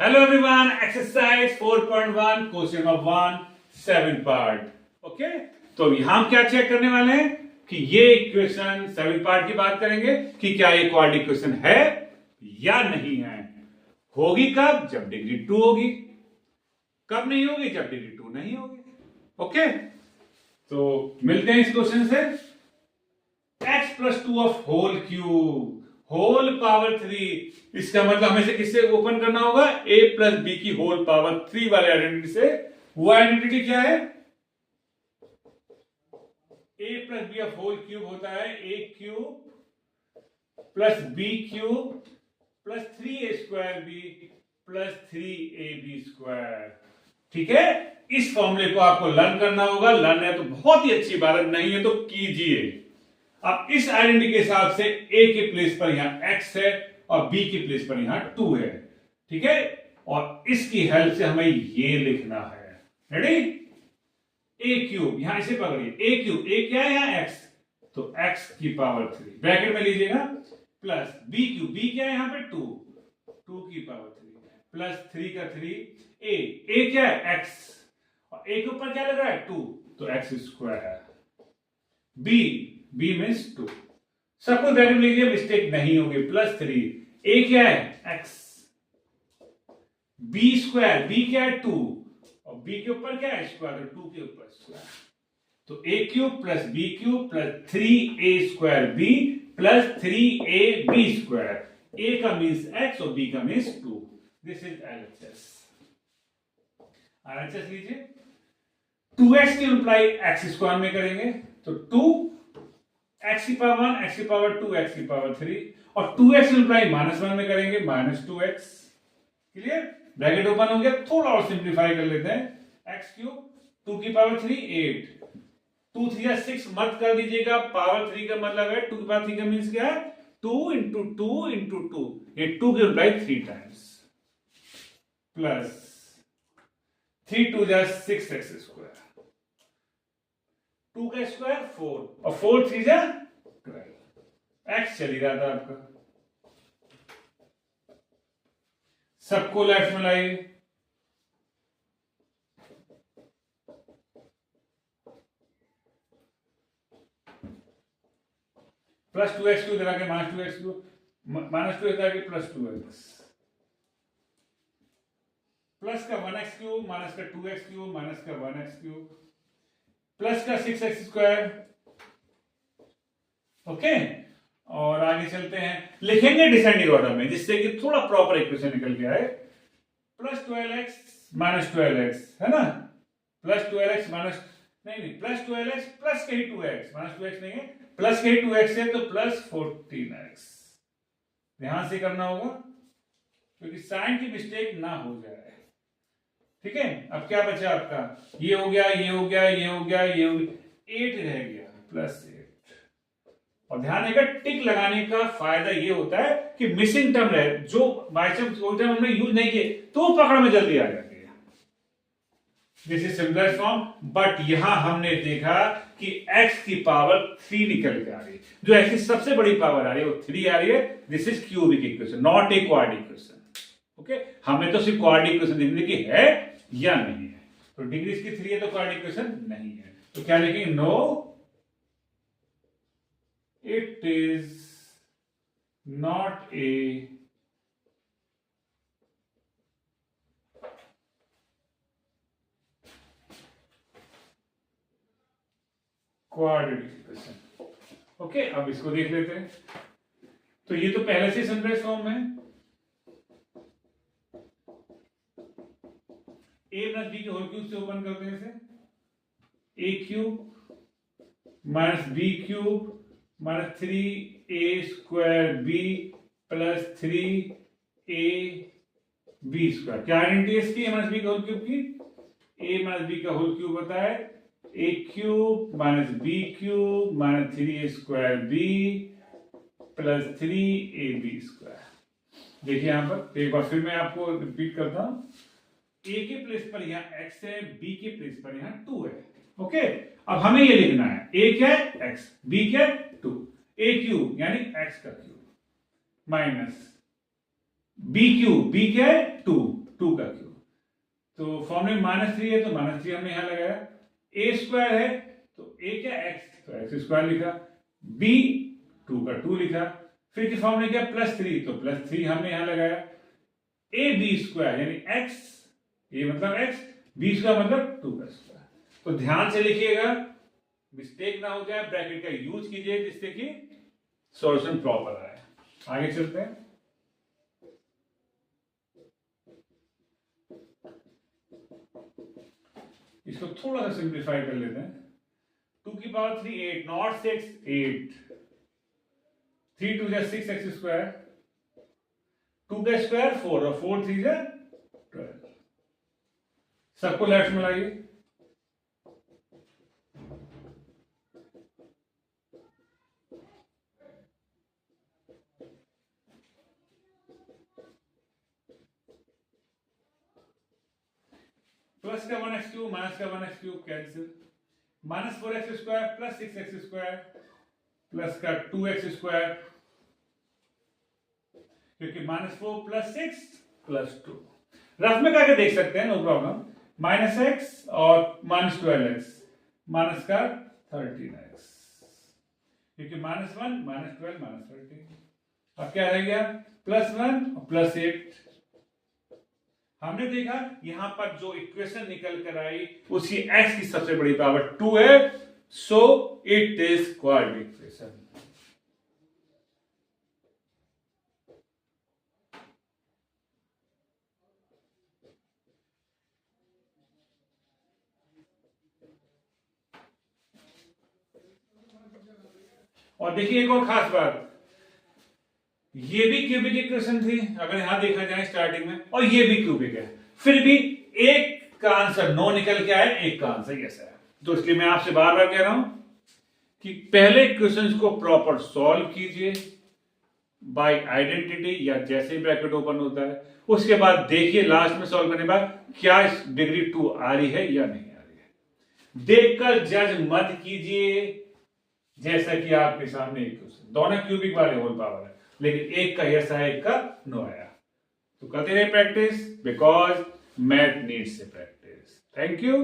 Hello everyone, exercise 4.1 question of 1 7 part. Okay, तो यहां हम क्या चेक करने वाले हैं कि ये इक्वेशन 7 पार्ट की बात करेंगे कि क्या ये क्वाड्रेटिक इक्वेशन है या नहीं है. होगी कब? जब डिग्री 2 होगी. कब नहीं होगी? जब डिग्री 2 नहीं होगी. ओके, तो मिलते हैं इस क्वेश्चन से. x + 2 of whole cube whole power 3. इसका मतलब हमें से किससे ओपन करना होगा? a + b की होल पावर 3 वाले आइडेंटिटी से. वो आइडेंटिटी क्या है? a + b of whole cube होता है a cube plus b cube plus 3a² plus 3ab². ठीक है, इस फॉर्मूले को आपको लर्न करना होगा. लर्न है तो बहुत ही अच्छी बात है, नहीं है तो कीजिए. अब इस आइडेंटिटी के हिसाब से a के प्लेस पर यहां x है और b के प्लेस पर यहां 2 है. ठीक है, और इसकी हेल्प से हमें ये लिखना है. रेडी? a क्यूब, यहां इसे पकड़िए. a क्यूब, a क्या है यहां? x, तो x की पावर 3 ब्रैकेट में लीजिएगा प्लस b क्यूब, b क्या है यहां पे? 2, 2 की पावर 3 प्लस 3 का 3. a क्या है? x, और a के ऊपर क्या लग रहा है? 2, तो x². b means 2. सबको ब्रैकेट में लीजिए, मिस्टेक नहीं होगी. प्लस 3. a क्या है? x. b², b क्या है? 2, और b के ऊपर क्या है? स्क्वायर, 2 के ऊपर स्क्वायर. तो a cube plus b cube plus 3a² plus 3ab². a का मीन्स x और b का means 2. This is LHS. RHS लीजिए. 2x की इंप्लाई x² में करेंगे तो 2 x की पावर 1, x की पावर 2, x की पावर 3, और 2x इंप्लाई -1 में करेंगे -2x. क्लियर? ब्रैकेट ओपन हो गया. थोड़ा और सिंप्लीफाई कर लेते हैं. x क्यूब 2 की पावर 3 8, 2 3 6 मत कर दीजिएगा. पावर 3 का मतलब है 2 की पावर 3 का मीन्स क्या है? 2 × 2 × 2. ये 2 की इंप्लाई 3 टाइम्स प्लस 3 2 6x². 2 का स्क्वायर 4 और 4 3 12. x चली रहा था आपका. सबको लेफ्ट में लाइए. प्लस 2x³ इधर आके -2x³ -2 इधर आके प्लस 2x. प्लस का 1x³ माइनस का 2x³ माइनस का 1x³ प्लस का 6x². ओके, और आगे चलते हैं. लिखेंगे डिसेंडिंग ऑर्डर में जिससे कि थोड़ा प्रॉपर इक्वेशन निकल के आए. प्लस 12x माइनस 12x है ना. प्लस 12x माइनस नहीं प्लस 12x प्लस के 2x माइनस 2x नहीं है. प्लस के 2x है तो प्लस 14x. ध्यान से करना होगा क्योंकि साइन की मिस्टेक ना हो जाए. ठीक है, अब क्या बचा आपका? ये हो गया, ये हो गया, ये हो गया, ये हो गया. 8 रह गया प्लस 8. और ध्यान देगा, टिक लगाने का फायदा ये होता है कि मिसिंग टर्म रहे जो बाय चांस कोई टर्म हमने यूज नहीं किए तो पकड़ में जल्दी आ जाती है. This is simplest form. But यहां हमने देखा कि x की पावर 3 निकल के आ रही है. जो x की सबसे बड़ी पावर आ रही है वो 3 आ रही है. This is cubic equation, not a quadratic equation. Okay, हमें तो सिर्फ क्वाड्रेटिक इक्वेशन देखने की है या नहीं है. तो डिग्री इसकी 3 है तो क्वाड्रेटिक इक्वेशन नहीं है. तो क्या लिखेंगे? No, it is not a quadratic equation. Okay, अब इसको देख लेते हैं. तो ये तो पहले से सिंपलेस्ट फॉर्म है. a + b के होल क्यूब से ओपन करते हैं इसे. a³ minus b³ minus 3a² plus 3ab². क्या आइडेंटिटी है इसकी? a - b का होल क्यूब की. a - b का होल क्यूब होता है a³ minus b³ minus 3a² plus 3ab². देखिए यहां पर एक बार फिर मैं आपको रिपीट करता हूं. a के प्लेस पर यहां x है, b के प्लेस पर यहां 2 है. ओके, अब हमें ये लिखना है. a क्या है? x, b क्या है? 2. a³ यानी x का cube minus b cube, b क्या है? 2, 2 का क्यूब। तो फॉर्मूले में -3 है तो -3 हमने यहां लगाया। a स्क्वायर है तो a क्या x, तो x स्क्वायर लिखा। b 2 का 2 लिखा। फिर की फॉर्मूले क्या +3 तो +3 हमने यहां लगाया। a b स्क्वायर यानी x, a मतलब x, b स्क्वायर मतलब 2 का स्क्वायर। तो ध्यान से लिखिएगा, मिस्टेक ना हो जाए, ब्रैकेट का यूज कीजिए जिससे कि सॉल्यूशन प्रॉपर आए। आगे चलते हैं। इसको थोड़ा सा सिंप्लीफाई कर लेते हैं। 2 की पावर 3 8, नॉट 6 8, 3 2 6 x स्क्वायर, 2 का स्क्वायर 4 और 4 3 12। सबको लेफ्ट में लाइए। प्लस का 1x क्यूब माइनस का 1x cube cancel. -4x square plus 6x square plus का 2x स्क्वायर, क्योंकि -4 प्लस 6 प्लस 2। रफ में करके देख सकते हैं, नो प्रॉब्लम। -x और -12x, माइनस का 13x, क्योंकि -1 -12 -13। अब क्या रह गया +1 और +8। हमने देखा यहां पर जो इक्वेशन निकल कर आई उसकी x की सबसे बड़ी पावर 2 है, so it is quadratic equation. और देखिए एक और खास बात, ये भी क्यूबिक इक्वेशन थी अगर यहां देखा जाए स्टार्टिंग में, और ये भी क्यूबिक है, फिर भी एक का आंसर नो निकल के आया, एक का आंसर यस है। तो इसलिए मैं आपसे बार बार कह रहा हूं कि पहले क्वेश्चंस को प्रॉपर सॉल्व कीजिए बाय आइडेंटिटी या जैसे ही ब्रैकेट ओपन होता है, उसके बाद देखिए लास्ट में सॉल्व करने के बाद क्या डिग्री 2 आ रही है या नहीं आ रही है। देखकर जज मत कीजिए, जैसा कि आपके सामने एक क्वेश्चन दोनों क्यूबिक वाले होल पावर है, लेकिन एक का यस आया एक का नो आया। तो करते रहे प्रैक्टिस, बिकॉज मैथ नीड्स से प्रैक्टिस। Thank you.